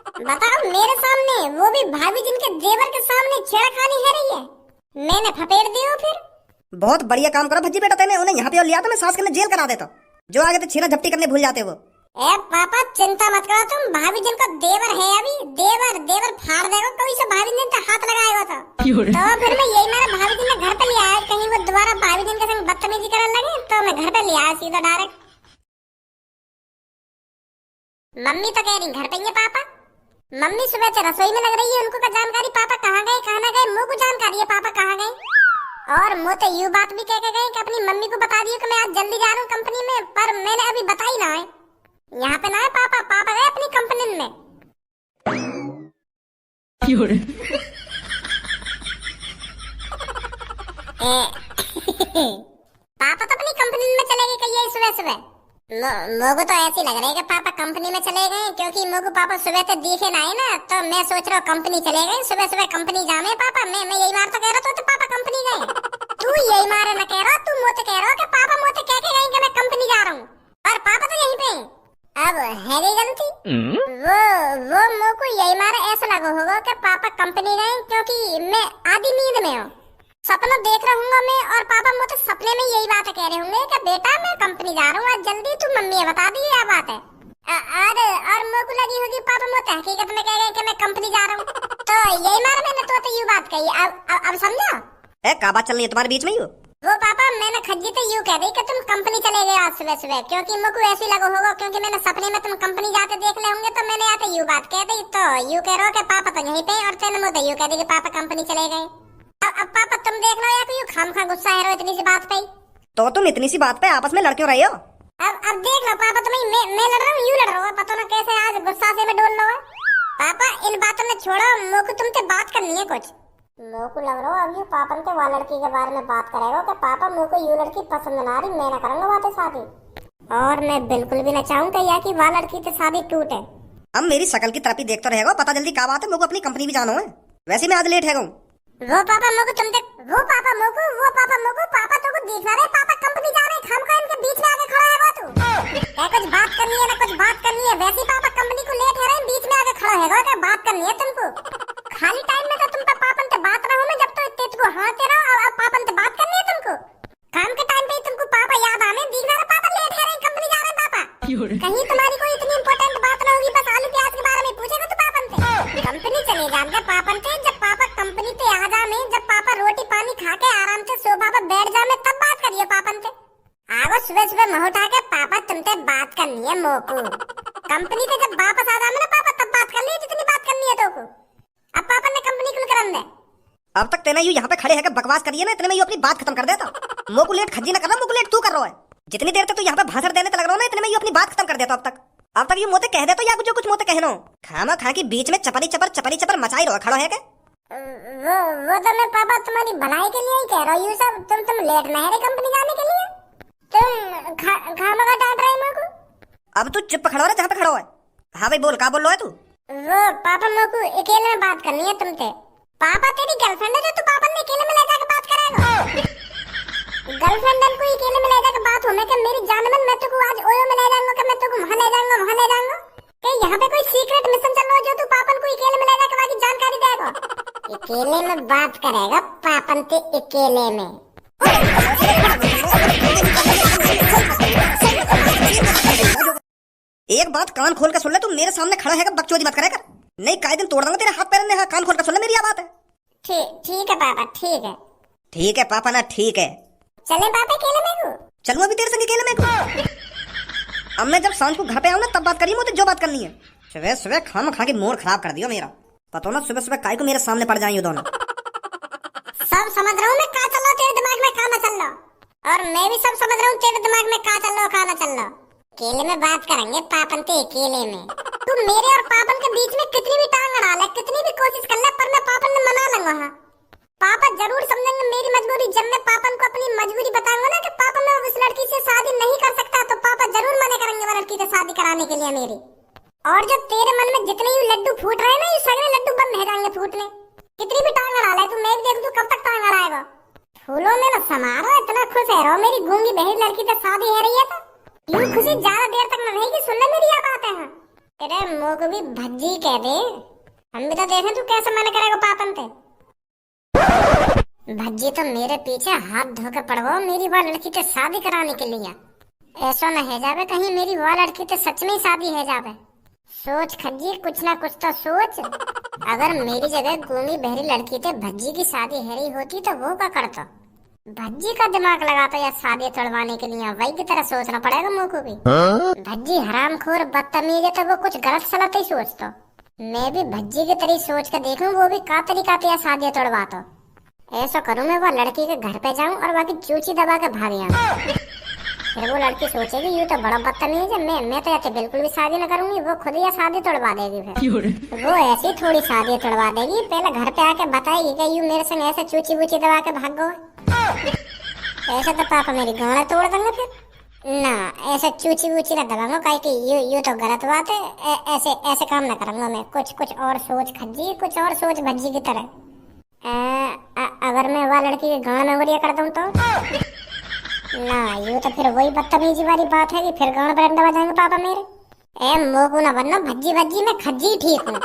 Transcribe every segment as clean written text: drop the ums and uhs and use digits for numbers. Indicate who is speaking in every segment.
Speaker 1: बताओ मेरे सामने, वो भी भाभी जिनके देवर के सामने छेड़खानी है रही है, मैंने फपेड़ दियो फिर।
Speaker 2: बहुत बढ़िया काम करो भज्जी बेटा, तेने उन्हें यहाँ पे और लिया तो मैं सास के जेल करा देता। जो आगे तो छीना झपटी करने भूल जाते वो।
Speaker 1: ए पापा चिंता मत करो तुम, भाभी जिनका देवर है अभी, देवर देवर फाड़ देगा कोई से भाभी जिन पे हाथ लगाएगा तो फिर मैं यही मेरा भाभी जिन ने घर पे ले आया, कहीं वो दोबारा भाभी जिन के संग बदतमीजी करने लगे तो मैं घर पे ले आया सीधा डायरेक्ट। मम्मी तो कह रही घर पे ही है पापा, मम्मी सुबह से रसोई में लग रही है, उनको का जानकारी पापा कहाँ गए कहाँ ना गए, मुझे को जानकारी है पापा कहाँ गए। और मुझे तो यू बात भी कह के गए कि अपनी मम्मी को बता दियो कि मैं आज जल्दी जा रहा हूँ कंपनी में, पर मैंने अभी बताई ना है, यहाँ पे ना है पापा, पापा गए अपनी कंपनी में। पापा तो अपनी कंपनी में चले गए कहिए सुबह सुबह। मोगो तो ऐसी लग रही है कि पापा कंपनी में चले गए, क्योंकि मोगो पापा सुबह से दिखे ना है ना, तो मैं सोच रहा हूँ कंपनी चले गए, सुबह सुबह कंपनी जाने पापा। मैं यही मार तो कह रहा तो पापा कंपनी गए, तू यही मारे ना कह रहा, तू मोते कह रहा कि पापा मोते कह के गए कि मैं कंपनी जा रहा हूँ, और पापा तो यहीं पे। अब है गई गलती, वो मोको यही मारे ऐसा लगा होगा कि पापा कंपनी गए, क्योंकि मैं आधी नींद में हूँ, सपना देख रहा हूँ मैं, और पापा मुझे सपने में यही बात कह रहे होंगे कि बेटा मैं कंपनी जा रहा हूँ आज जल्दी, तू मम्मी बता दी क्या बात है। और मेरे को लगी होगी पापा मुझे हकीकत में कह रहे हैं कि मैं कंपनी जा रहा हूँ, तो यही मारा मैंने तो यू बात कही। अब समझो
Speaker 2: क्या बात चल रही है तुम्हारे बीच में यू?
Speaker 1: वो पापा मैंने खज्जी तो यूँ कह दी कि तुम कंपनी चले गए आज सुबह सुबह, क्योंकि मुझे ऐसी लगा होगा, क्योंकि मैंने सपने में तुम कंपनी जाते देख ले होंगे, तो मैंने आते यू बात कह दी, तो यू कह रहे हो कि पापा तो यहीं पे, और तेने मुझे यू कह दी कि पापा कंपनी चले गए। अब पापा तुम देख लो या तो यू खामखा गुस्सा है रो इतनी सी बात पे,
Speaker 2: तो तुम इतनी सी बात पे आपस में लड़ क्यों रहे हो?
Speaker 1: अब देख लो पापा, तुम्हें मैं लड़ रहा हूँ, यू लड़ रहा हो, पता ना कैसे आज गुस्सा से मैं डोल लो है। पापा इन बातों में छोड़ो, मोको तुमसे बात करनी है कुछ। मोको लग रहा हो अब यू पापा के वाला लड़की के बारे में बात करेगा कि पापा मोको यू लड़की पसंद ना रही, मैं ना करूंगा बातें शादी, और मैं बिल्कुल भी ना चाहूंगा या कि वाला लड़की से शादी टूटे।
Speaker 2: अब मेरी शक्ल की तरफ ही देखते रहेगा, पता जल्दी क्या बात है, मोको अपनी कंपनी भी जाना है, वैसे मैं आज लेट है।
Speaker 1: वो पापा मोको तुम देख, वो पापा मोको पापा तो को देख रहा है, पापा कंपनी जा रहे हैं, खामखा इनके बीच में आके खड़ा है वो तू। क्या कुछ बात करनी है ना कुछ बात करनी है, वैसे ही पापा कंपनी को लेट है रहे बीच में आके खड़ा है, क्या बात करनी है तुमको? खाली टाइम में तो तुम पापन से बात रहो ना, जब तो इतने तुमको हाँ कह रहा हूं, अब पापन से बात करनी है तुमको, काम के टाइम पे तुमको पापा याद आने दिख रहा है, पापा लेट है रहे कंपनी जा रहे हैं पापा, कहीं तुम्हारी कोई इतनी इंपॉर्टेंट बात ना होगी, बस आलू प्याज के बारे में पूछेगा तो पापन से कंपनी चले जाएंगे पापन से, जब पापा कंपनी पे आ जाने, जब पापा रोटी पानी खा के आराम से सोफा पर बैठ जाने तब बात करिए पापन से। आगो सुबह सुबह मुंह उठा के पापा तुमसे बात करनी है मोको, कंपनी से जब वापस आ जाने ना पापा तब बात कर ली जितनी बात करनी है तो को। अब पापा ने कंपनी खुल कर दे,
Speaker 2: अब तक तेना यू यहाँ पे खड़े है बकवास करिए ना, इतने में यू अपनी बात खत्म कर देता। मोको लेट खज्जी ना कर रहा, मोको लेट तू कर रहा है, जितनी देर तक तू यहाँ पे भाषण देने तक लग रहा है ना, इतने में यू अपनी बात खत्म कर देता। अब तक यू मोते कह देता या कुछ कुछ मोते कहनो, खामा खा के बीच में चपरी चपर मचाई रहो खड़ो है के।
Speaker 1: वो तो मैं पापा तुम्हारी भलाई के लिए ही कह रहा हूँ, यू सब तुम लेट ना है कंपनी जाने के लिए, तुम खामा का डांट रहे मेरे को।
Speaker 2: अब तू चुप खड़ा हो रहा जहाँ पे खड़ा है। हाँ भाई बोल, क्या बोल रहा है तू?
Speaker 1: वो पापा मेरे को अकेले में बात करनी है तुमसे। पापा तेरी गर्लफ्रेंड है जो तू पापा ने अकेले में ले जाकर बात कराएगा? गर्लफ्रेंड को अकेले में ले जाकर बात हो, मैं कि मेरी जान में मैं तुझको आज ओयो में ले जाऊंगा, कि मैं तुझको वहां ले जाऊंगा, कि यहाँ पे कोई सीक्रेट मिशन चल रहा है जो तू पापन को अकेले में ले जाकर बाकी जानकारी देगा? अकेले में बात करेगा पापन से, अकेले में।
Speaker 2: एक बात कान खोल कर सुन ले, तू मेरे सामने खड़ा है बकचोदी मत करे कर, नहीं काहे दिन तोड़ दूंगा तेरे हाथ पैर ने। हाँ कान खोल कर सुन ले, मेरी बात है।
Speaker 1: ठीक है पापा, ठीक है।
Speaker 2: ठीक है पापा ना, ठीक है।
Speaker 1: चले पापा अकेले में को?
Speaker 2: चलूं अभी तेरे संग अकेले में को? अब मैं जब सांझ को घर पे आऊं ना तब बात करिए, मुझे जो बात करनी है। सुबह सुबह खाम खा के मूड खराब कर दिया मेरा, पता ना सुबह सुबह काय को मेरे सामने पड़ जाए दोनों।
Speaker 1: सब समझ रहा हूँ मैं क्या चल रहा तेरे दिमाग में, क्या ना चल रहा, और मैं भी सब समझ रहा हूँ तेरे दिमाग में क्या चल रहा क्या ना चल रहा। अकेले में बात करेंगे पापन से, अकेले में। तू मेरे और पापन के बीच में कितनी भी टांग अड़ा ले, कितनी भी कोशिश कर ले, पर मैं पापन ने मना लूंगा। हाँ पापा जरूर समझेंगे मेरी मजबूरी, जब मैं पापन को अपनी मजबूरी बताऊंगा ना कि पापा मैं उस लड़की से शादी नहीं कर सकता, तो पापा जरूर मना करेंगे वो लड़की से शादी कराने के लिए मेरी। और जब तेरे मन में जितने ही लड्डू फूट रहे हैं ना, ये सगळे लड्डू बंद हो जाएंगे फूटने। कितनी भी टांग अड़ा ले तू, मैं भी देख तू कब तक टांग अड़ाएगा। फूलों में ना समारो, इतना खुश है रहो, मेरी गूंगी बहन लड़की से शादी हो रही है, तो यूं खुशी ज्यादा देर तक न रहेगी। सुन ले मेरी ये बात है। तेरे मुंह को भी भज्जी कह दे, हम भी तो देखें तू कैसे मना करेगा पापन पे। भज्जी तो मेरे पीछे हाथ धो के पड़वाओ मेरी वो लड़की से शादी कराने के लिए। ऐसा न है जावे कहीं मेरी वो लड़की तो सच में शादी है जावे। सोच खज्जी, कुछ ना कुछ तो सोच। अगर मेरी जगह गूंगी बहरी लड़की थे भज्जी की शादी हैरी होती तो वो क्या करता। भज्जी का दिमाग लगाता या शादी तोड़वाने के लिए वही की तरह सोचना पड़ेगा मुँह को भी। भज्जी हरामखोर बदतमीज है तो वो कुछ गलत सलत ही सोचता। मैं भी भज्जी की तरह सोच के देखूं वो भी का तरीका या शादी तोड़वाता। ऐसा करूं मैं वो लड़की के घर पे जाऊं और बाकी चूची दबा के भाग आऊं। फिर वो लड़की सोचेगी ये तो बड़ा बदतमीज है, मैं तो ऐसे बिल्कुल भी शादी न करूंगी। वो खुद या शादी तोड़वा देगी। फिर वो ऐसी थोड़ी शादी तोड़वा देगी, पहले घर पे आके बताएगी कि यू मेरे संग ऐसे चूची बूची दबा के भाग गए। ऐसे तो पापा मेरी गांड तोड़ देंगे। फिर ना ऐसे चूची बूची ना दबाऊंगा काहे कि यू तो गलत बात है। ऐसे ऐसे काम ना करूंगा मैं। कुछ और सोच खज्जी, कुछ और सोच भज्जी की तरह। अगर मैं वह लड़की के गांड में उंगलियां कर दूं तो ना, ये तो फिर वही बदतमीजी वाली बात है कि फिर गांड पर दबा जाएंगे पापा मेरे। मोकू ना बनना भज्जी भज्जी, मैं खज्जी ठीक हूँ।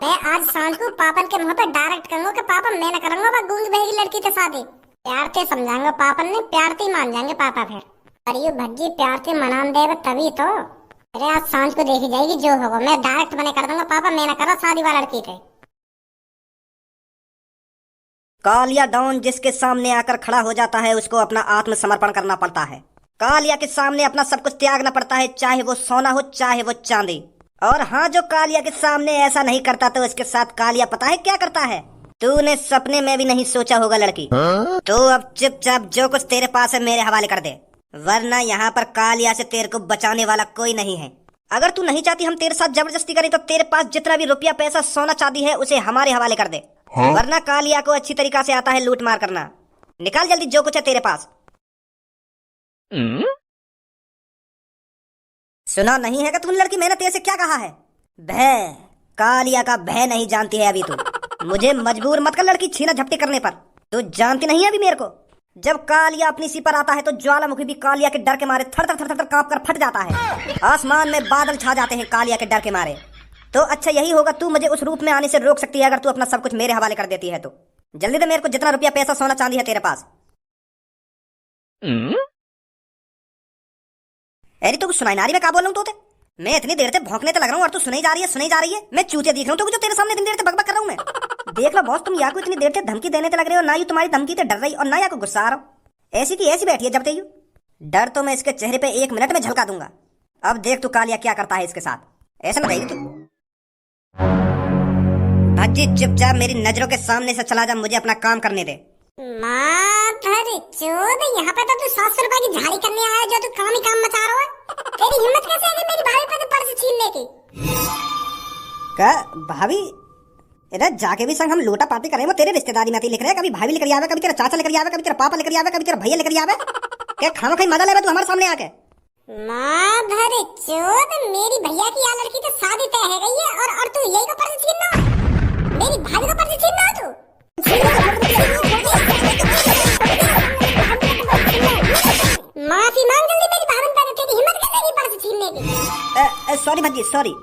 Speaker 1: मैं आज सांझ को पापन के मुंह पे डायरेक्ट कहूंगा कि पापा मैं ना करूंगा वो गूंगी बहरी लड़की के शादी। प्यार से समझाऊंगा पापन ने, प्यार से मान जाएंगे पापा। फिर और ये भज्जी प्यार से मनान देगा तभी तो। अरे आज सांझ को देखी जाएगी जो होगा। मैं डायरेक्ट मना कर दूंगा पापा मैं ना करो शादी वाला लड़की थे।
Speaker 2: कालिया डॉन जिसके सामने आकर खड़ा हो जाता है उसको अपना आत्मसमर्पण करना पड़ता है। कालिया के सामने अपना सब कुछ त्यागना पड़ता है, चाहे वो सोना हो चाहे वो चांदी। और हाँ, जो कालिया के सामने ऐसा नहीं करता तो उसके साथ कालिया पता है क्या करता है? तूने सपने में भी नहीं सोचा होगा लड़की। तो अब चुपचाप जो कुछ तेरे पास है मेरे हवाले कर दे, वरना यहाँ पर कालिया से तेरे को बचाने वाला कोई नहीं है। अगर तू नहीं चाहती हम तेरे साथ जबरदस्ती करें तो तेरे पास जितना भी रुपया पैसा सोना चांदी है उसे हमारे हवाले कर दे। वरना कालिया को अच्छी तरीका से आता है लूट मार करना। निकाल जल्दी जो कुछ है तेरे पास। सुना नहीं है कि तूने लड़की, मैंने तेरे से क्या कहा है? भय, कालिया का भय नहीं जानती है अभी तू। मुझे मजबूर मत कर लड़की छीना झपटी करने पर। तू जानती नहीं है अभी मेरे को। जब कालिया अपनी सी पर आता है तो ज्वालामुखी भी कालिया के डर के मारे थर थर थर थर कांप कर फट जाता है। आसमान में बादल छा जाते हैं कालिया के डर के मारे। तो अच्छा यही होगा, तू मुझे उस रूप में आने से रोक सकती है अगर तू अपना सब कुछ मेरे हवाले कर देती है तो। जल्दी दे मेरे को जितना रुपया पैसा सोना चांदी है तेरे पास। अरे तो कुछ सुनाई ना रही मैं क्या बोल रहा हूँ तोते? मैं इतनी देर से भौंकने तो लग रहा हूँ और तू सुनाई जा रही है। मैं चूतिया दिख रहा हूँ तो जो तेरे सामने इतनी देर से बकबक कर रहा हूँ मैं। देख लो बॉस, तुम या को इतनी देर से धमकी देने लग रहे हो, ना ही तुम्हारी धमकी से डर रही और ना या को गुस्सा आ रहा हो। ऐसी की ऐसी बैठी है जब ते डर तो मैं इसके चेहरे पे 1 मिनट में झलका दूंगा। अब देख तू कालिया क्या करता है इसके साथ। ऐसा ना रहेगी तू। भज्जी चुपचाप मेरी नजरों के सामने से चला जा, मुझे अपना काम करने दे।
Speaker 1: यहाँ पे तो तू 700 रुपए की झाड़ी करने आया जो तू काम ही काम मचा रहा है। तेरी हिम्मत कैसे है मेरी भाभी पे पर्स छीनने की?
Speaker 2: क्या भाभी? इधर जाके भी संग हम लोटा पार्टी करें, वो तेरे रिश्तेदारी में लिख रहे हैं। कभी भाभी लेकर आवे, कभी तेरा चाचा लेकर आवे, कभी तेरा पापा लेकर आवे, कभी तेरा भैया लेकर आवे। क्या खाना खाई मजा ले तू हमारे सामने आके?
Speaker 1: मेरी भैया की यहाँ लड़की तो शादी तय है गई है और तू यही का पर्स छीनना है? मेरी भाभी का पर्स छीनना है तू? माफी मांग जल्दी मेरी भाभी पे। तेरी हिम्मत कैसे है पर्स छीनने की?
Speaker 2: Sorry Bhajji sorry.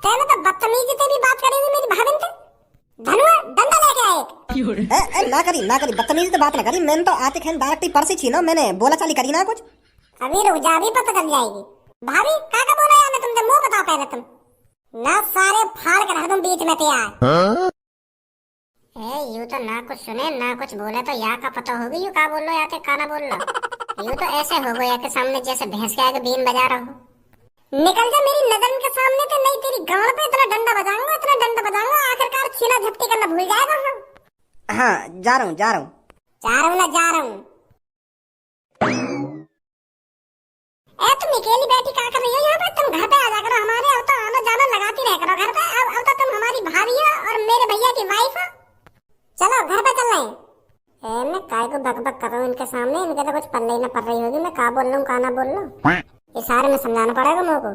Speaker 1: तेरे तो बदतमीजी से भी बात करेगी मेरी भाभी से। धनुआ डंडा लेके आए।
Speaker 2: ना करी बदतमीजी से बात ना करी। मैंने तो आते खेन डायरेक्ट ही पर्स ही छीना, मैंने बोला चाली करी ना कुछ।
Speaker 1: अभी रुक जा, अभी पता चल जाएगी। भाभी काका बोला यार, मैं तुमसे मुंह बताओ पहले तुम ना सारे फाड़ कर हरदम बीच में तैयार। यू तो ना कुछ सुने ना कुछ बोले तो यहाँ का पता होगी यू का बोल लो या काना बोल लो। यू तो ऐसे हो गया के सामने जैसे भैंस के आगे बीन बजा रहा हो। निकल जा मेरी नजर के सामने से, नहीं तेरी गांड पे इतना डंडा बजाऊंगा आखिरकार छीना झपटी करना भूल जाएगा हम।
Speaker 2: हाँ जा रहा हूँ।
Speaker 1: तुम अकेली बैठी क्या कर रही हो यहाँ पे? तुम घर पे आ जा करो हमारे। अब तो आना जाना लगाती रह करो घर पे। अब तो तुम हमारी भाभी हो और मेरे भैया की वाइफ हो। चलो घर पे चल रहे हैं। मैं काय को बकबक कर रहा हूँ इनके सामने। इनके तो कुछ पल्ले ही ना पड़ रही होगी मैं का बोल रहा हूँ का ना बोल रहा हूँ। ये सारे में समझाना पड़ेगा मेरे को।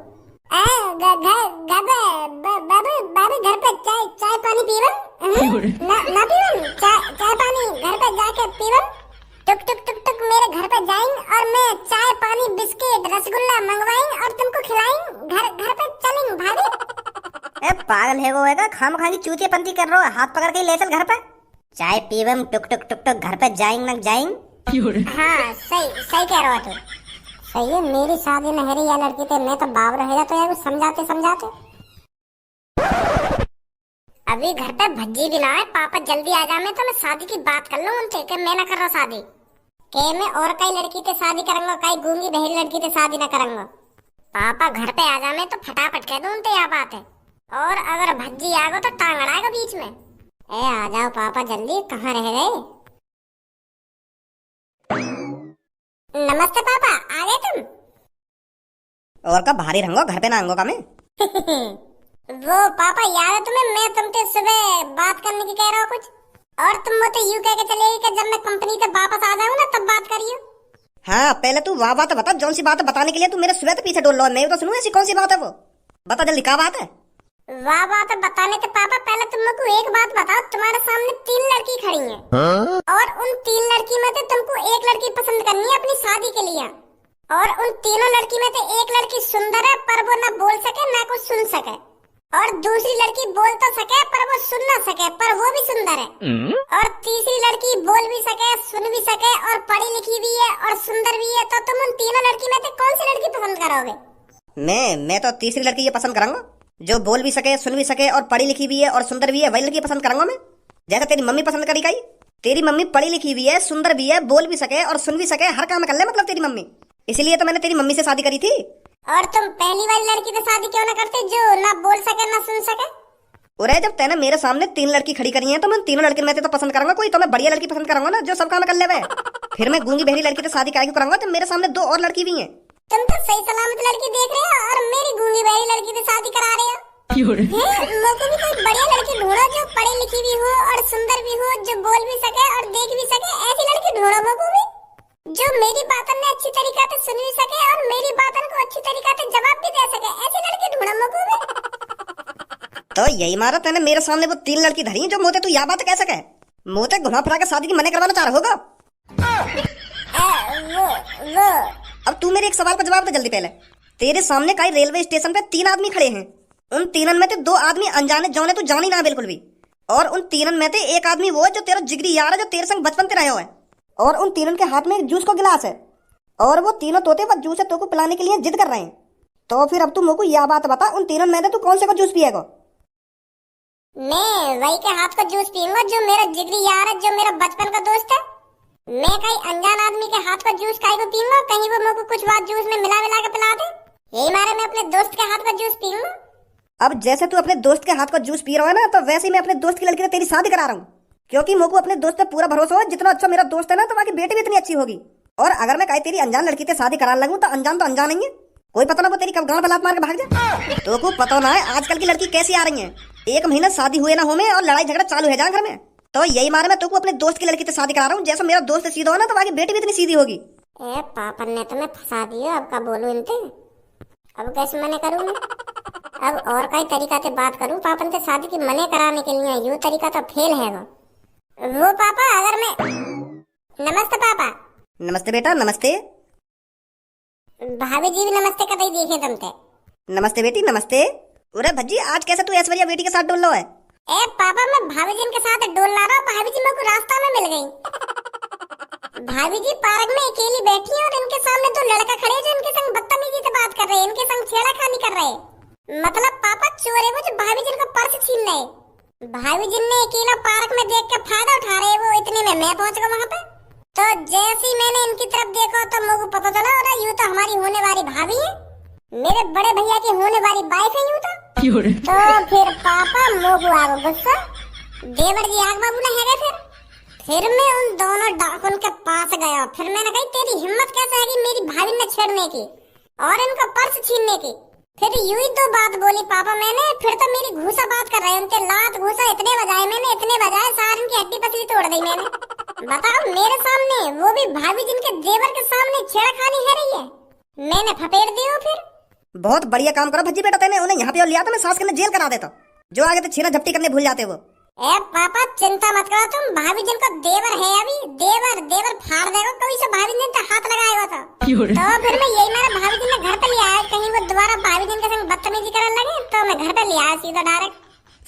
Speaker 1: बाबू घर पे चाय पानी पीवन ना पीवन? चाय पानी घर पे जाके पीवन। टुक टुक टुक टुक मेरे घर पे जाएंगे और मैं चाय पानी बिस्किट रसगुल्ला मंगवाएंगे और तुमको खिलाएंगे। घर पे चलेंगे भाभी।
Speaker 2: पागल है वो है खाम खानी चूतिया पंती कर रहा है, हाथ पकड़ के ले चल घर पे। चाय पीवम टुक टुक टुक टुक घर पे जाएंगे न जाएंगे।
Speaker 1: हाँ सही सही कह रहा तू। सही है, मेरी शादी न है या लड़की थे, मैं तो बाप रहेगा तो यार समझाते समझाते। अभी घर पे भज्जी भी ना है, पापा जल्दी आ जा, मैं तो मैं शादी की बात कर लूं उनसे कि मैं ना कर रहा शादी, के मैं और कई लड़की से शादी करूंगा, कई गूंगी बहरी लड़की से शादी ना करूंगा। पापा घर पे आ जा, मैं तो फटाफट कह दूं उनसे यह बात है, और अगर भज्जी आ गो तो टांग अड़ाएगा बीच में। ए आ जाओ पापा जल्दी, कहाँ रह गए? नमस्ते पापा, आ गए तुम?
Speaker 2: और का भारी रंगो घर पे ना आंगो का मैं।
Speaker 1: वो पापा याद है तुम्हें, मैं तुमसे सुबह बात करने की कह रहा हूँ कुछ, और तुम मुझे यूं कह के चले गई कि जब मैं कंपनी से वापस आ जाऊँ ना तब बात करियो।
Speaker 2: हाँ पहले तू वह बात बता, जौन सी बात बताने के लिए तू मेरे सुबह से पीछे डोल लो, मैं तो सुनूं ऐसी कौन सी बात है वो, बता जल्दी क्या बात है।
Speaker 1: वाह बात बताने से पापा पहले तुम को एक बात बताओ, तुम्हारे सामने 3 लड़की खड़ी हैं, और उन 3 लड़की में से तुमको एक लड़की पसंद करनी है अपनी शादी के लिए, और उन तीनों लड़की में से एक लड़की सुंदर है पर वो ना बोल सके ना कुछ सुन सके, और दूसरी लड़की बोल तो सके पर वो सुन ना सके पर वो भी सुंदर है, और तीसरी लड़की बोल भी सके सुन भी सके और पढ़ी लिखी भी है और सुंदर भी है। तो तुम उन तीनों लड़की में से कौन सी लड़की पसंद करोगे?
Speaker 2: मैं तो तीसरी लड़की ये पसंद करूंगा, जो बोल भी सके सुन भी सके और पढ़ी लिखी भी है और सुंदर भी है, वही लड़की पसंद करूंगा मैं, जैसा तेरी मम्मी पसंद करी गई। तेरी मम्मी पढ़ी लिखी भी है, सुंदर भी है, बोल भी सके और सुन भी सके, हर काम कर ले मतलब तेरी मम्मी, इसीलिए तो मैंने तेरी मम्मी से शादी करी थी।
Speaker 1: और तुम पहली वाली लड़की से शादी क्यों ना करते जो ना बोल सके ना सुन सके?
Speaker 2: अरे जब तैने मेरे सामने 3 लड़की खड़ी करी है तो मैं तीनों लड़की में से तो पसंद करूंगा कोई, तो मैं बढ़िया लड़की पसंद करूंगा ना जो सब काम कर ले। फिर मैं गूंगी बहरी लड़की से शादी काहे करूंगा जब मेरे सामने 2 और लड़की भी हैं।
Speaker 1: तुम तो सही सलामत लड़की देख रहे हो और मेरी गूंगी बहरी लड़की से शादी करा रहे हो। मुझे भी कोई बढ़िया लड़की ढूंढो जो पढ़ी लिखी भी हो और सुंदर भी हो, जो बोल भी सके और देख भी सके, ऐसी लड़की ढूंढो मुझको भी, जो मेरी बातों ने अच्छी तरीके से सुन भी सके और मेरी बातों को अच्छी तरीके से जवाब भी दे सके, ऐसी लड़की ढूंढो मुझको भी।
Speaker 2: तो यही मारा तैने मेरे सामने वो 3 लड़की धरी जो मोते तू यह बात कह सके, मोते घुमा फिरा के शादी की मने करवाना चाह रहा होगा।
Speaker 1: वो
Speaker 2: अब तू मेरे एक सवाल का जवाब दे जल्दी। पहले तेरे सामने कई रेलवे स्टेशन पे 3 आदमी खड़े हैं, उन 3 में से 2 आदमी अनजाने जौने तू जानी ना बिल्कुल भी, और उन 3 में से एक आदमी वो जो तेरा जिगरी यार है, जो तेरे संग बचपन से रहे हो है, और उन 3 के हाथ में एक जूस का गिलास है, और वो तीनों तोते बस जूस है तो को पिलाने के लिए जिद कर रहे हैं। तो फिर अब तू मुझको यह बात बता, उन 3 में से तू कौन से को जूस पिएगा?
Speaker 1: मैं वही के हाथ का जूस पीऊंगा जो मेरा जिगरी यार है, जो मेरा बचपन का दोस्त है। मैं कहीं अनजान आदमी के हाथ का जूस काहे को पीऊंगा, कहीं वो मुझको कुछ बात जूस में मिला के पिला दे, यही मारे मैं अपने दोस्त के हाथ का जूस पीऊंगा।
Speaker 2: अब जैसे तू अपने दोस्त के हाथ का जूस पी रहा है ना, तो वैसे ही मैं अपने दोस्त की लड़की से तेरी शादी करा रहा हूँ, क्योंकि मुझको अपने दोस्त पे पूरा भरोसा है, जितना अच्छा मेरा दोस्त है ना तो वहाँ की बेटी भी इतनी अच्छी होगी। और अगर मैं कहीं तेरी अनजान लड़की से शादी करा लगूं तो अनजान नहीं है, कोई पता ना वो तेरी कब गांड बलात मार के भाग जाए। तो को पता ना है आजकल की लड़की कैसी आ रही है, 1 महीना शादी हुए ना हो में और लड़ाई झगड़ा चालू है जहाँ घर में। तो यही मारे मैं तो अपने दोस्त की लड़की से शादी करा रहा हूँ, जैसा मेरा दोस्त सीधा हो ना तो वहाँ की बेटी भी इतनी सीधी होगी।
Speaker 1: ए पापा ने तो मैं फंसा दिया, अब का बोलूं इनसे, अब कैसे मने करूं मैं? अब और कई तरीका से बात करूं पापन से शादी की मने कराने के लिए, यूं तरीका तो फेल है वो पापा। अगर मैं नमस्ते पापा।
Speaker 2: नमस्ते बेटा नमस्ते।
Speaker 1: भाभी जी भी नमस्ते कर रही देखे तुमसे।
Speaker 2: नमस्ते बेटी नमस्ते। अरे भज्जी आज कैसे तू ऐश्वर्या बेटी के साथ डोल रहा है?
Speaker 1: ए पापा मैं भाभी जी के साथ डोल ला रहा हूँ, भाभी जी मेरे को रास्ता में मिल गई। भाभी जी पार्क में अकेली बैठी है और इनके सामने 2 लड़का खड़े जो इनके संग बदतमीजी से बात कर रहे हैं, इनके संग छेड़खानी कर रहे हैं। मतलब पापा चोर है वो जो भाभी जी का पर्स छीन रहे। भाभी जी ने अकेला पार्क में देख के फायदा उठा रहे, वो इतने में मैं पहुंच गया वहाँ पे। तो जैसे ही मैंने इनकी तरफ देखा तो मुझे पता चला और यूं तो हमारी होने वाली भाभी है, मेरे बड़े भैया की होने वाली वाइफ है यूं तो फिर पापा मोगू आ गुस्सा, देवर जी आग बाबू ना है। फिर मैं उन दोनों डाकुन के पास गया, फिर मैंने कही तेरी हिम्मत कैसे है कि मेरी भाभी ने छेड़ने की और इनका पर्स छीनने की। फिर यूं ही 2 बात बोली पापा मैंने, फिर तो मेरी घूसा बात कर रहे, उनके लात घूसा इतने बजाए मैंने, इतने बजाए सार इनकी हड्डी पसली तोड़ दी मैंने। बताओ मेरे सामने, वो भी भाभी जिनके देवर के सामने छेड़खानी है रही है, मैंने फपेड़ दी। फिर
Speaker 2: बहुत बढ़िया काम करो भज्जी बेटा, तेने उन्हें यहाँ पे लिया तो मैं सास करने जेल करा देता, जो आगे तो छीना झपटी करने भूल जाते वो।
Speaker 1: ए पापा चिंता मत करो तुम, भाभी जिनका देवर है अभी, देवर फाड़ देगा कोई से भाभी ने तो हाथ लगाया था। तो फिर मैं यही मेरा भाभी जी ने घर पे ले आया, कहीं वो दोबारा भाभी जी के संग बदतमीजी करने लगे तो मैं घर पे ले आया सीधा डायरेक्ट।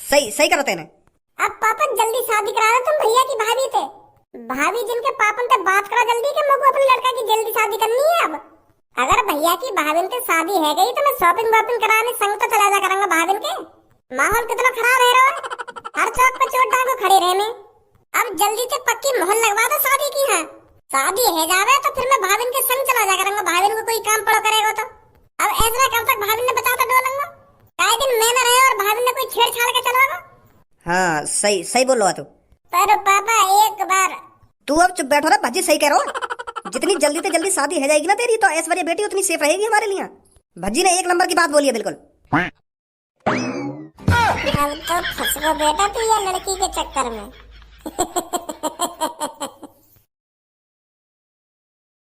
Speaker 2: सही सही करो तेने।
Speaker 1: अब पापा जल्दी शादी करा रहे, तुम भैया की भाभी थे, भाभी जिनके पापन से बात करा जल्दी कि मुझको अपने लड़का की जल्दी शादी करनी है। अब अगर भैया की भाभी से शादी है गई तो मैं शॉपिंग वॉपिंग कराने संग तो चला जा करूंगा भाभी के। माहौल कितना खराब है रो, हर चौक पे चोट डाल को खड़ी रहने। अब जल्दी से पक्की मोहर लगवा दो शादी की। है शादी है जावे तो फिर मैं भाभी के संग चला जा करूंगा, भाभी को कोई काम पड़ो करेगा तो। अब ऐसा कब तक भाभी ने बचा तो डोलूंगा, कई दिन मैं न रहे और भाभी ने कोई छेड़छाड़ के चलागा।
Speaker 2: हाँ सही सही बोल रहा तू।
Speaker 1: पर पापा एक बार
Speaker 2: तू अब चुप बैठो ना, भज्जी सही कह रहा हो। जितनी जल्दी से जल्दी शादी है जाएगी ना तेरी तो ऐश्वर्या बेटी उतनी सेफ रहेगी हमारे लिए। भज्जी ने एक नंबर की बात बोली है बिल्कुल।
Speaker 1: अब तो फंस गो बेटा तू ये लड़की के चक्कर में।